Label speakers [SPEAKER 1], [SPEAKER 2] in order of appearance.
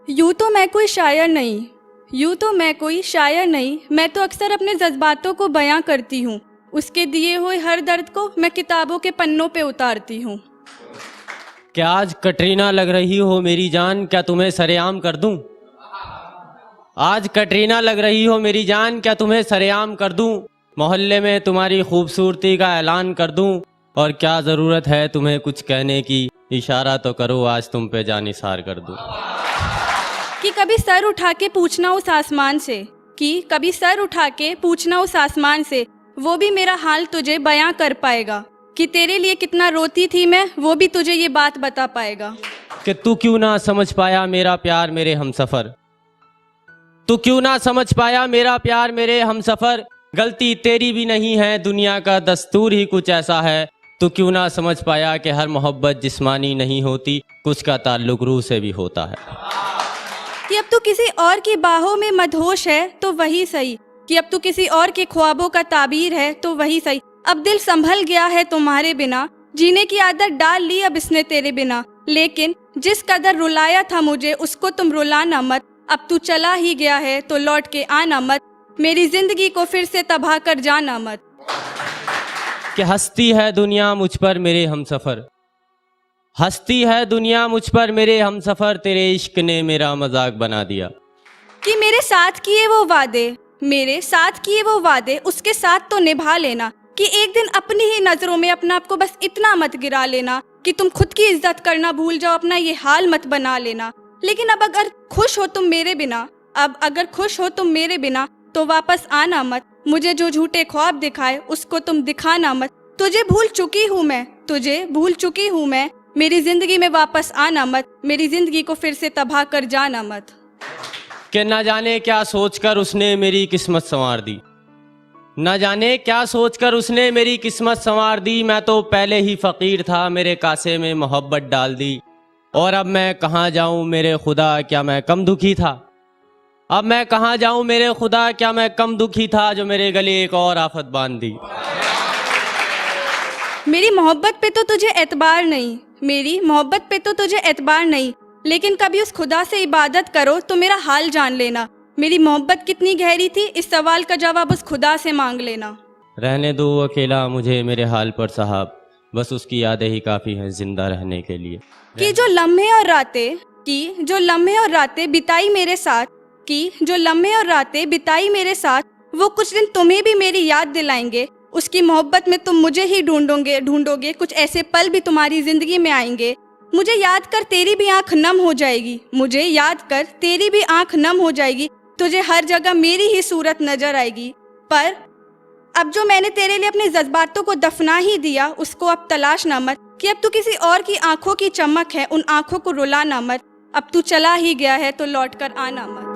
[SPEAKER 1] यूँ तो मैं कोई शायर नहीं, यूँ तो मैं कोई शायर नहीं, मैं तो अक्सर अपने जज्बातों को बयां करती हूँ। उसके दिए हुए हर दर्द को मैं किताबों के पन्नों पे उतारती हूँ।
[SPEAKER 2] क्या आज कटरीना लग रही हो मेरी जान, क्या तुम्हें सरेआम कर दूं? आज कटरीना लग रही हो मेरी जान, क्या तुम्हें सरेआम कर दूं? मोहल्ले में तुम्हारी खूबसूरती का ऐलान कर दूं? और क्या ज़रूरत है तुम्हें कुछ कहने की, इशारा तो करो आज तुम पे जानिसार कर दूं।
[SPEAKER 1] कि कभी सर उठा के पूछना उस आसमान से, कि कभी सर उठा के पूछना उस आसमान से, वो भी मेरा हाल तुझे बयां कर पाएगा। कि तेरे लिए कितना रोती थी मैं, वो भी तुझे ये बात बता पाएगा।
[SPEAKER 2] कि तू क्यों ना समझ पाया मेरा प्यार मेरे हमसफ़र, तू क्यों ना समझ पाया मेरा प्यार मेरे हमसफ़र। गलती तेरी भी नहीं है, दुनिया का दस्तूर ही कुछ ऐसा है। तू क्यों ना समझ पाया कि हर मोहब्बत जिस्मानी नहीं होती, कुछ का ताल्लुक रूह से भी होता है।
[SPEAKER 1] कि अब तू किसी और की बाहों में मदहोश है तो वही सही, कि अब तू किसी और के ख्वाबों का ताबीर है तो वही सही। अब दिल संभल गया है तुम्हारे बिना, जीने की आदत डाल ली अब इसने तेरे बिना। लेकिन जिस कदर रुलाया था मुझे उसको तुम रुलाना मत, अब तू चला ही गया है तो लौट के आना मत, मेरी जिंदगी को फिर से तबाह कर जाना मत।
[SPEAKER 2] कि हंसती है दुनिया मुझ पर मेरे हमसफ़र, हंसती है दुनिया मुझ पर मेरे हमसफ़र, तेरे इश्क ने मेरा मजाक बना दिया।
[SPEAKER 1] कि मेरे साथ किए वो वादे, मेरे साथ किए वो वादे उसके साथ तो निभा लेना। कि एक दिन अपनी ही नजरों में अपना आपको बस इतना मत गिरा लेना कि तुम खुद की इज्जत करना भूल जाओ, अपना ये हाल मत बना लेना। लेकिन अब अगर खुश हो तुम मेरे बिना, अब अगर खुश हो तुम मेरे बिना, तो वापस आना मत, मुझे जो झूठे ख्वाब दिखाए उसको तुम दिखाना मत। तुझे भूल चुकी हूँ मैं, तुझे भूल चुकी हूँ मैं, मेरी जिंदगी में वापस आना मत, मेरी जिंदगी को फिर से तबाह कर जाना मत।
[SPEAKER 2] कि न जाने क्या सोचकर उसने मेरी किस्मत संवार दी, न जाने क्या सोचकर उसने मेरी किस्मत संवार दी। मैं तो पहले ही फ़कीर था, मेरे कासे में मोहब्बत डाल दी। और अब मैं कहाँ जाऊँ मेरे खुदा, क्या मैं कम दुखी था? अब मैं कहाँ जाऊँ मेरे खुदा, क्या मैं कम दुखी था, जो मेरे गले एक और आफत बांध दी।
[SPEAKER 1] मेरी मोहब्बत पे तो तुझे एतबार नहीं, मेरी मोहब्बत पे तो तुझे एतबार नहीं, लेकिन कभी उस खुदा से इबादत करो तो मेरा हाल जान लेना। मेरी मोहब्बत कितनी गहरी थी, इस सवाल का जवाब उस खुदा से मांग लेना।
[SPEAKER 2] रहने दो अकेला मुझे मेरे हाल पर साहब, बस उसकी यादें ही काफ़ी हैं जिंदा रहने के लिए।
[SPEAKER 1] कि जो लम्हे और रातें, कि जो लम्हे और रातें बिताई मेरे साथ, कि जो लम्हे और रातें बिताई मेरे साथ, वो कुछ दिन तुम्हें भी मेरी याद दिलाएंगे। उसकी मोहब्बत में तुम मुझे ही ढूंढोगे, कुछ ऐसे पल भी तुम्हारी जिंदगी में आएंगे। मुझे याद कर तेरी भी आंख नम हो जाएगी, मुझे याद कर तेरी भी आंख नम हो जाएगी, तुझे हर जगह मेरी ही सूरत नजर आएगी। पर अब जो मैंने तेरे लिए अपने जज्बातों को दफना ही दिया, उसको अब तलाश ना मत। कि अब तू किसी और की आंखों की चमक है, उन आंखों को रुलाना मत, अब तू चला ही गया है तो लौट कर आना मत।